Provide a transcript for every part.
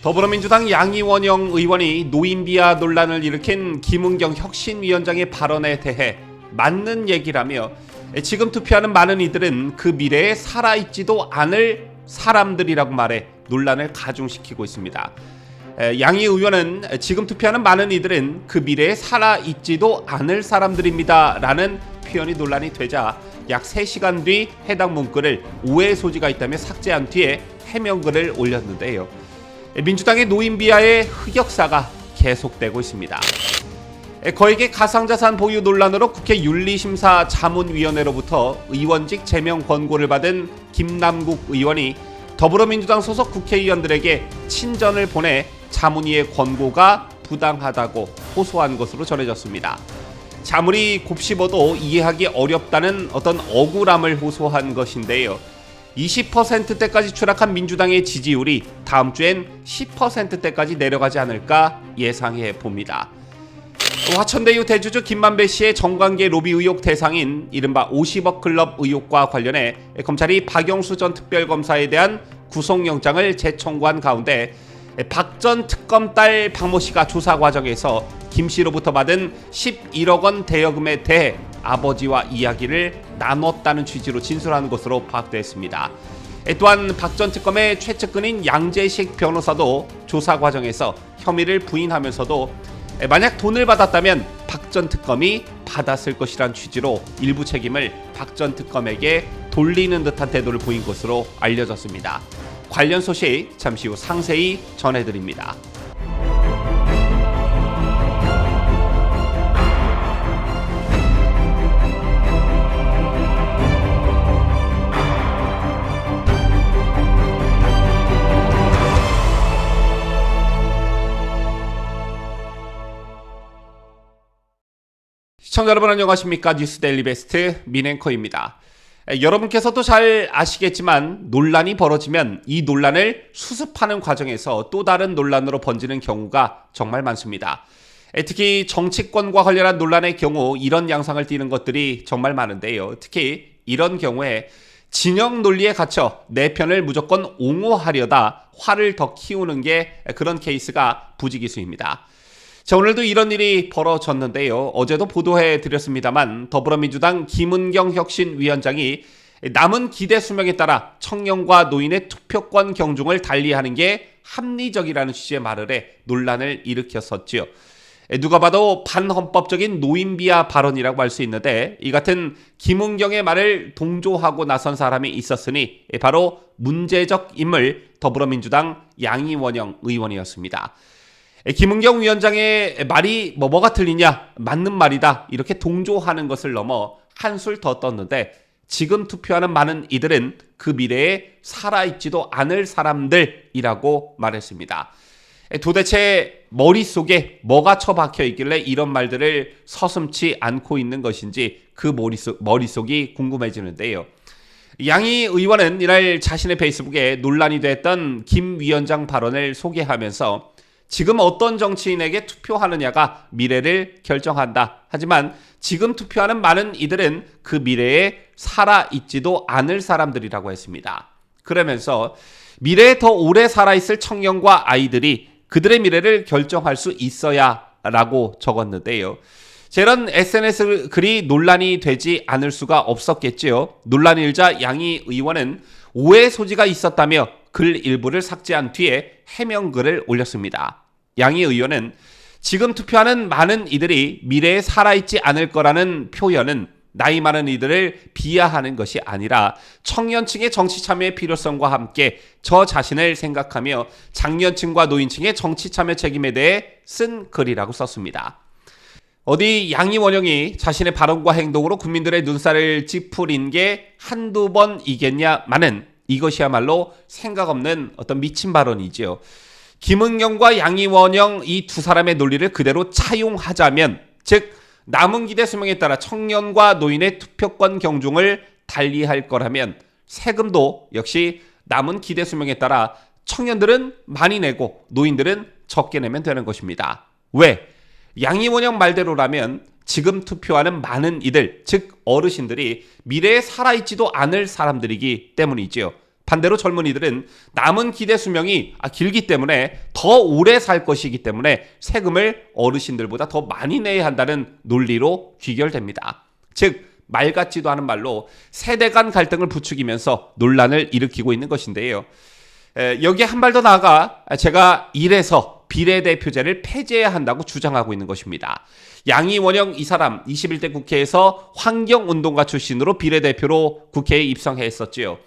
더불어민주당 양이원영 의원이 노인비하 논란을 일으킨 김은경 혁신위원장의 발언에 대해 맞는 얘기라며 지금 투표하는 많은 이들은 그 미래에 살아있지도 않을 사람들이라고 말해 논란을 가중시키고 있습니다. 양이 의원은 지금 투표하는 많은 이들은 그 미래에 살아있지도 않을 사람들입니다 라는 표현이 논란이 되자 약 3시간 뒤 해당 문구를 오해의 소지가 있다며 삭제한 뒤에 해명글을 올렸는데요. 민주당의 노인비하의 흑역사가 계속되고 있습니다. 거액의 가상자산 보유 논란으로 국회 윤리심사 자문위원회로부터 의원직 제명 권고를 받은 김남국 의원이 더불어민주당 소속 국회의원들에게 친전을 보내 자문위의 권고가 부당하다고 호소한 것으로 전해졌습니다. 자문이 곱씹어도 이해하기 어렵다는 어떤 억울함을 호소한 것인데요. 20%대까지 추락한 민주당의 지지율이 다음 주엔 10%대까지 내려가지 않을까 예상해 봅니다. 화천대유 대주주 김만배 씨의 정관계 로비 의혹 대상인 이른바 50억 클럽 의혹과 관련해 검찰이 박영수 전 특별검사에 대한 구속영장을 재청구한 가운데 박 전 특검 딸 박모 씨가 조사 과정에서 김 씨로부터 받은 11억 원 대여금에 대해 아버지와 이야기를 나눴다는 취지로 진술한 것으로 파악됐습니다. 또한 박 전 특검의 최측근인 양재식 변호사도 조사 과정에서 혐의를 부인하면서도 만약 돈을 받았다면 박 전 특검이 받았을 것이란 취지로 일부 책임을 박 전 특검에게 돌리는 듯한 태도를 보인 것으로 알려졌습니다. 관련 소식 잠시 후 상세히 전해드립니다. 시청자 여러분 안녕하십니까? 뉴스데일리 베스트 민앵커입니다. 여러분께서도 잘 아시겠지만 논란이 벌어지면 이 논란을 수습하는 과정에서 또 다른 논란으로 번지는 경우가 정말 많습니다. 특히 정치권과 관련한 논란의 경우 이런 양상을 띠는 것들이 정말 많은데요. 특히 이런 경우에 진영 논리에 갇혀 내 편을 무조건 옹호하려다 화를 더 키우는 게 그런 케이스가 부지기수입니다. 자, 오늘도 이런 일이 벌어졌는데요. 어제도 보도해 드렸습니다만 더불어민주당 김은경 혁신위원장이 남은 기대 수명에 따라 청년과 노인의 투표권 경중을 달리하는 게 합리적이라는 취지의 말을 해 논란을 일으켰었지요. 누가 봐도 반헌법적인 노인비하 발언이라고 할 수 있는데 이 같은 김은경의 말을 동조하고 나선 사람이 있었으니 바로 문제적 인물 더불어민주당 양이원영 의원이었습니다. 김은경 위원장의 말이 뭐가 틀리냐, 맞는 말이다 이렇게 동조하는 것을 넘어 한술 더 떴는데 지금 투표하는 많은 이들은 그 미래에 살아있지도 않을 사람들이라고 말했습니다. 도대체 머릿속에 뭐가 처박혀 있길래 이런 말들을 서슴지 않고 있는 것인지 그 머릿속이 궁금해지는데요. 양희 의원은 이날 자신의 페이스북에 논란이 됐던 김 위원장 발언을 소개하면서 지금 어떤 정치인에게 투표하느냐가 미래를 결정한다. 하지만 지금 투표하는 많은 이들은 그 미래에 살아있지도 않을 사람들이라고 했습니다. 그러면서 미래에 더 오래 살아있을 청년과 아이들이 그들의 미래를 결정할 수 있어야 라고 적었는데요. 이런 SNS 글이 논란이 되지 않을 수가 없었겠지요. 논란이 일자 양희 의원은 오해의 소지가 있었다며 글 일부를 삭제한 뒤에 해명글을 올렸습니다. 양희 의원은 지금 투표하는 많은 이들이 미래에 살아있지 않을 거라는 표현은 나이 많은 이들을 비하하는 것이 아니라 청년층의 정치 참여의 필요성과 함께 저 자신을 생각하며 장년층과 노인층의 정치 참여 책임에 대해 쓴 글이라고 썼습니다. 어디 양이원영이 자신의 발언과 행동으로 국민들의 눈살을 찌푸린 게 한두 번이겠냐마는 이것이야말로 생각 없는 어떤 미친 발언이지요. 김은경과 양이원영 이 두 사람의 논리를 그대로 차용하자면 즉 남은 기대 수명에 따라 청년과 노인의 투표권 경중을 달리할 거라면 세금도 역시 남은 기대 수명에 따라 청년들은 많이 내고 노인들은 적게 내면 되는 것입니다. 왜? 양이원영 말대로라면 지금 투표하는 많은 이들, 즉 어르신들이 미래에 살아있지도 않을 사람들이기 때문이지요. 반대로 젊은이들은 남은 기대 수명이 길기 때문에 더 오래 살 것이기 때문에 세금을 어르신들보다 더 많이 내야 한다는 논리로 귀결됩니다. 즉 말 같지도 않은 말로 세대 간 갈등을 부추기면서 논란을 일으키고 있는 것인데요. 여기에 한 발 더 나아가 제가 이래서 비례대표제를 폐지해야 한다고 주장하고 있는 것입니다. 양이원영 이 사람 21대 국회에서 환경운동가 출신으로 비례대표로 국회에 입성했었지요.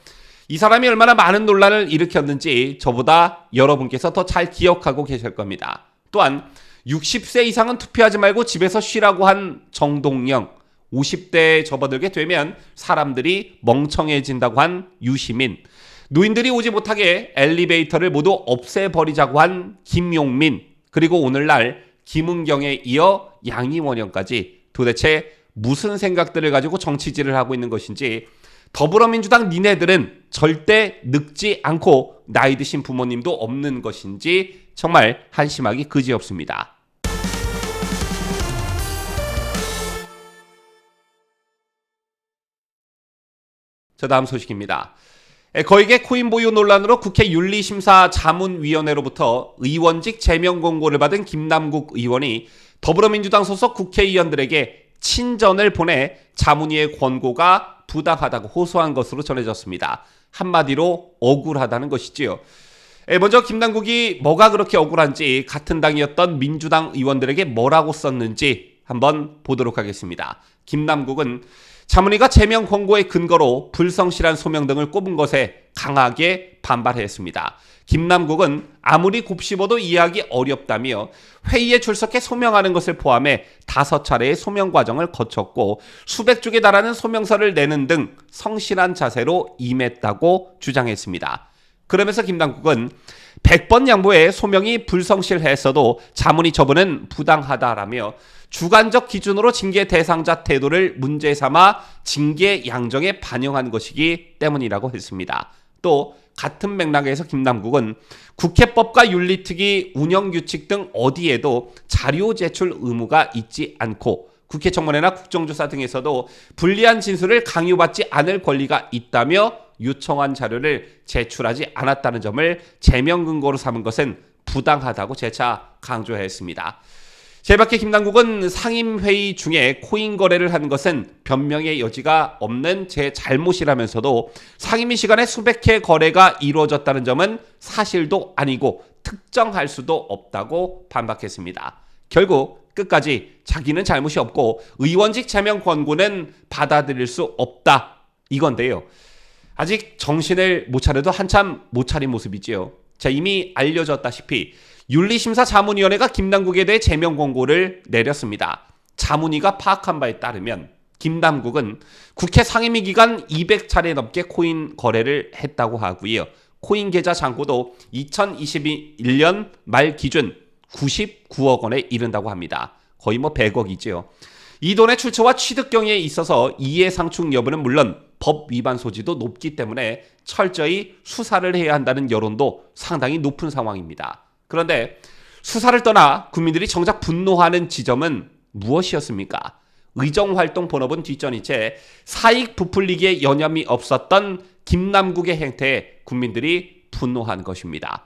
이 사람이 얼마나 많은 논란을 일으켰는지 저보다 여러분께서 더 잘 기억하고 계실 겁니다. 또한 60세 이상은 투표하지 말고 집에서 쉬라고 한 정동영, 50대에 접어들게 되면 사람들이 멍청해진다고 한 유시민, 노인들이 오지 못하게 엘리베이터를 모두 없애버리자고 한 김용민, 그리고 오늘날 김은경에 이어 양이원영까지 도대체 무슨 생각들을 가지고 정치질을 하고 있는 것인지 더불어민주당 니네들은 절대 늙지 않고 나이 드신 부모님도 없는 것인지 정말 한심하기 그지없습니다. 자, 다음 소식입니다. 거액의 코인 보유 논란으로 국회 윤리심사 자문위원회로부터 의원직 제명 공고를 받은 김남국 의원이 더불어민주당 소속 국회의원들에게 친전을 보내 자문위의 권고가 부당하다고 호소한 것으로 전해졌습니다. 한마디로 억울하다는 것이지요. 먼저 김남국이 뭐가 그렇게 억울한지 같은 당이었던 민주당 의원들에게 뭐라고 썼는지 한번 보도록 하겠습니다. 김남국은 자문위가 제명 권고의 근거로 불성실한 소명 등을 꼽은 것에 강하게 반발했습니다. 김남국은 아무리 곱씹어도 이해하기 어렵다며 회의에 출석해 소명하는 것을 포함해 5차례의 소명 과정을 거쳤고 수백 쪽에 달하는 소명서를 내는 등 성실한 자세로 임했다고 주장했습니다. 그러면서 김남국은 100번 양보해 소명이 불성실했어도 자문위 처분은 부당하다라며 주관적 기준으로 징계 대상자 태도를 문제 삼아 징계 양정에 반영한 것이기 때문이라고 했습니다. 또 같은 맥락에서 김남국은 국회법과 윤리특위 운영규칙 등 어디에도 자료 제출 의무가 있지 않고 국회 청문회나 국정조사 등에서도 불리한 진술을 강요받지 않을 권리가 있다며 요청한 자료를 제출하지 않았다는 점을 제명 근거로 삼은 것은 부당하다고 재차 강조했습니다. 제밖에 김남국은 상임회의 중에 코인 거래를 한 것은 변명의 여지가 없는 제 잘못이라면서도 상임위 시간에 수백 회 거래가 이루어졌다는 점은 사실도 아니고 특정할 수도 없다고 반박했습니다. 결국 끝까지 자기는 잘못이 없고 의원직 제명 권고는 받아들일 수 없다 이건데요. 아직 정신을 못 차려도 한참 못 차린 모습이지요. 자, 이미 알려졌다시피 윤리심사 자문위원회가 김남국에 대해 제명 권고를 내렸습니다. 자문위가 파악한 바에 따르면 김남국은 국회 상임위 기간 200차례 넘게 코인 거래를 했다고 하고요. 코인 계좌 잔고도 2021년 말 기준 99억 원에 이른다고 합니다. 거의 100억이죠. 이 돈의 출처와 취득 경위에 있어서 이해상충 여부는 물론 법 위반 소지도 높기 때문에 철저히 수사를 해야 한다는 여론도 상당히 높은 상황입니다. 그런데 수사를 떠나 국민들이 정작 분노하는 지점은 무엇이었습니까? 의정활동 본업은 뒷전이 채 사익 부풀리기에 여념이 없었던 김남국의 행태에 국민들이 분노한 것입니다.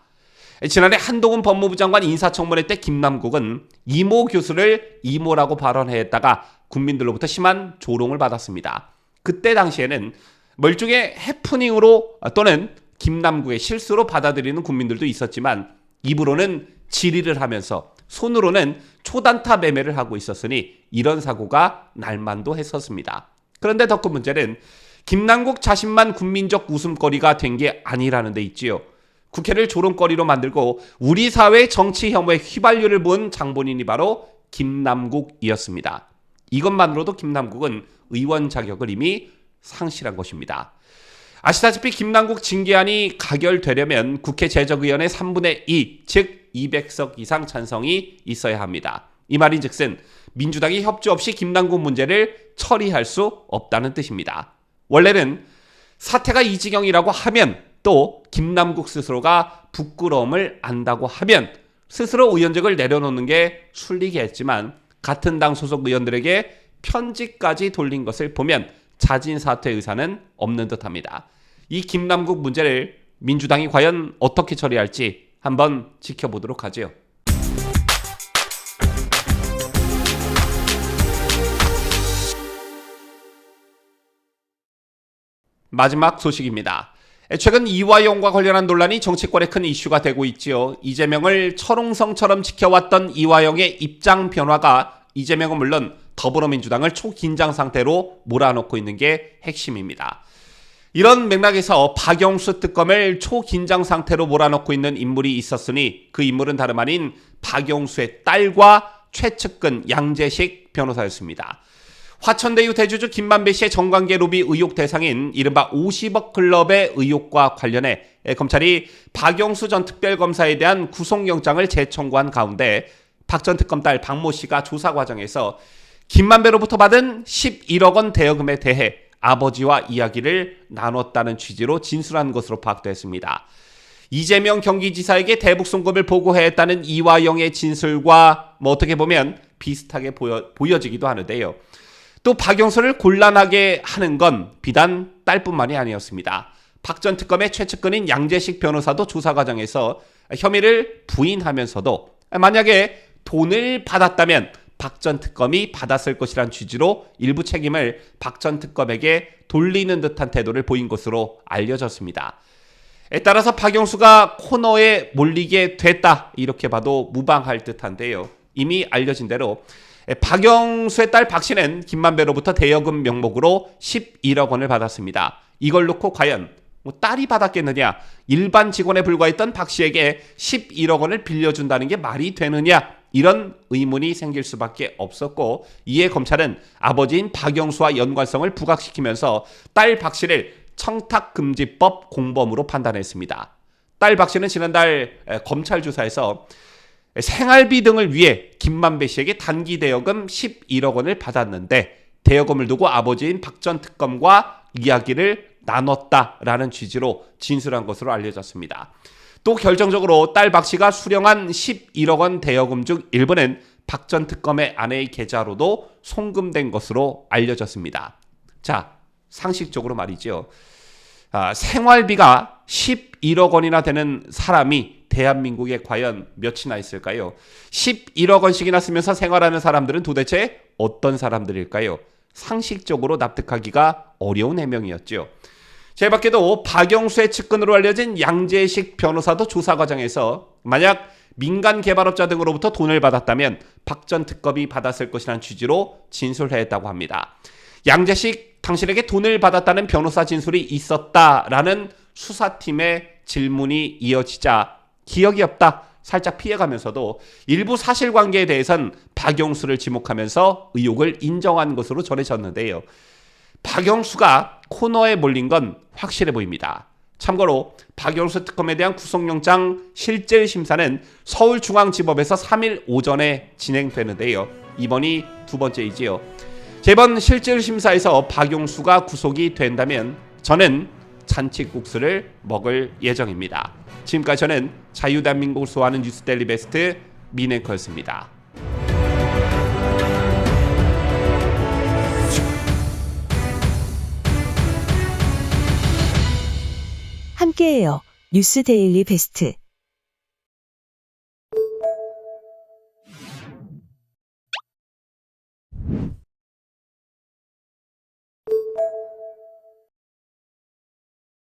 지난해 한동훈 법무부 장관 인사청문회 때 김남국은 이모 교수를 이모라고 발언했다가 국민들로부터 심한 조롱을 받았습니다. 그때 당시에는 멀쩡해 해프닝으로 또는 김남국의 실수로 받아들이는 국민들도 있었지만 입으로는 질의를 하면서 손으로는 초단타 매매를 하고 있었으니 이런 사고가 날만도 했었습니다. 그런데 더 큰 문제는 김남국 자신만 국민적 웃음거리가 된 게 아니라는 데 있지요. 국회를 조롱거리로 만들고 우리 사회의 정치 혐오에 휘발유를 부은 장본인이 바로 김남국이었습니다. 이것만으로도 김남국은 의원 자격을 이미 상실한 것입니다. 아시다시피 김남국 징계안이 가결되려면 국회 제적의원의 3분의 2, 즉 200석 이상 찬성이 있어야 합니다. 이 말인즉슨 민주당이 협조 없이 김남국 문제를 처리할 수 없다는 뜻입니다. 원래는 사태가 이 지경이라고 하면 또 김남국 스스로가 부끄러움을 안다고 하면 스스로 의원직을 내려놓는 게 순리겠지만 같은 당 소속 의원들에게 편지까지 돌린 것을 보면 자진 사퇴 의사는 없는 듯합니다. 이 김남국 문제를 민주당이 과연 어떻게 처리할지 한번 지켜보도록 하죠. 마지막 소식입니다. 최근 이화영과 관련한 논란이 정치권에 큰 이슈가 되고 있지요. 이재명을 철옹성처럼 지켜왔던 이화영의 입장 변화가 이재명은 물론 더불어민주당을 초긴장 상태로 몰아넣고 있는 게 핵심입니다. 이런 맥락에서 박영수 특검을 초긴장 상태로 몰아넣고 있는 인물이 있었으니 그 인물은 다름 아닌 박영수의 딸과 최측근 양재식 변호사였습니다. 화천대유 대주주 김만배 씨의 정관계 로비 의혹 대상인 이른바 50억 클럽의 의혹과 관련해 검찰이 박영수 전 특별검사에 대한 구속영장을 재청구한 가운데 박 전 특검 딸 박모 씨가 조사 과정에서 김만배로부터 받은 11억 원 대여금에 대해 아버지와 이야기를 나눴다는 취지로 진술한 것으로 파악됐습니다. 이재명 경기지사에게 대북 송금을 보고했다는 이화영의 진술과 어떻게 보면 비슷하게 보여지기도 하는데요. 또 박영수를 곤란하게 하는 건 비단 딸뿐만이 아니었습니다. 박 전 특검의 최측근인 양재식 변호사도 조사 과정에서 혐의를 부인하면서도 만약에 돈을 받았다면 박 전 특검이 받았을 것이란 취지로 일부 책임을 박 전 특검에게 돌리는 듯한 태도를 보인 것으로 알려졌습니다. 따라서 박영수가 코너에 몰리게 됐다 이렇게 봐도 무방할 듯한데요. 이미 알려진 대로 박영수의 딸 박 씨는 김만배로부터 대여금 명목으로 11억 원을 받았습니다. 이걸 놓고 과연 딸이 받았겠느냐, 일반 직원에 불과했던 박 씨에게 11억 원을 빌려준다는 게 말이 되느냐, 이런 의문이 생길 수밖에 없었고, 이에 검찰은 아버지인 박영수와 연관성을 부각시키면서 딸 박 씨를 청탁금지법 공범으로 판단했습니다. 딸 박 씨는 지난달 검찰 조사에서 생활비 등을 위해 김만배 씨에게 단기 대여금 11억 원을 받았는데 대여금을 두고 아버지인 박 전 특검과 이야기를 나눴다라는 취지로 진술한 것으로 알려졌습니다. 또 결정적으로 딸 박 씨가 수령한 11억 원 대여금 중 일부는 박 전 특검의 아내의 계좌로도 송금된 것으로 알려졌습니다. 자, 상식적으로 말이죠. 생활비가 11억 원이나 되는 사람이 대한민국에 과연 몇이나 있을까요? 11억 원씩이나 쓰면서 생활하는 사람들은 도대체 어떤 사람들일까요? 상식적으로 납득하기가 어려운 해명이었죠. 제 밖에도 박영수의 측근으로 알려진 양재식 변호사도 조사 과정에서 만약 민간 개발업자 등으로부터 돈을 받았다면 박 전 특검이 받았을 것이라는 취지로 진술했다고 합니다. 양재식, 당신에게 돈을 받았다는 변호사 진술이 있었다라는 수사팀의 질문이 이어지자 기억이 없다 살짝 피해가면서도 일부 사실관계에 대해선 박영수를 지목하면서 의혹을 인정한 것으로 전해졌는데요. 박영수가 코너에 몰린 건 확실해 보입니다. 참고로 박영수 특검에 대한 구속영장 실질심사는 서울중앙지법에서 3일 오전에 진행되는데요. 이번이 두 번째이지요. 이번 실질심사에서 박영수가 구속이 된다면 저는 잔치국수를 먹을 예정입니다. 지금까지 저는 자유대한민국을 소화하는 뉴스데일리 베스트 민앵커였습니다. 함께해요. 뉴스데일리 베스트.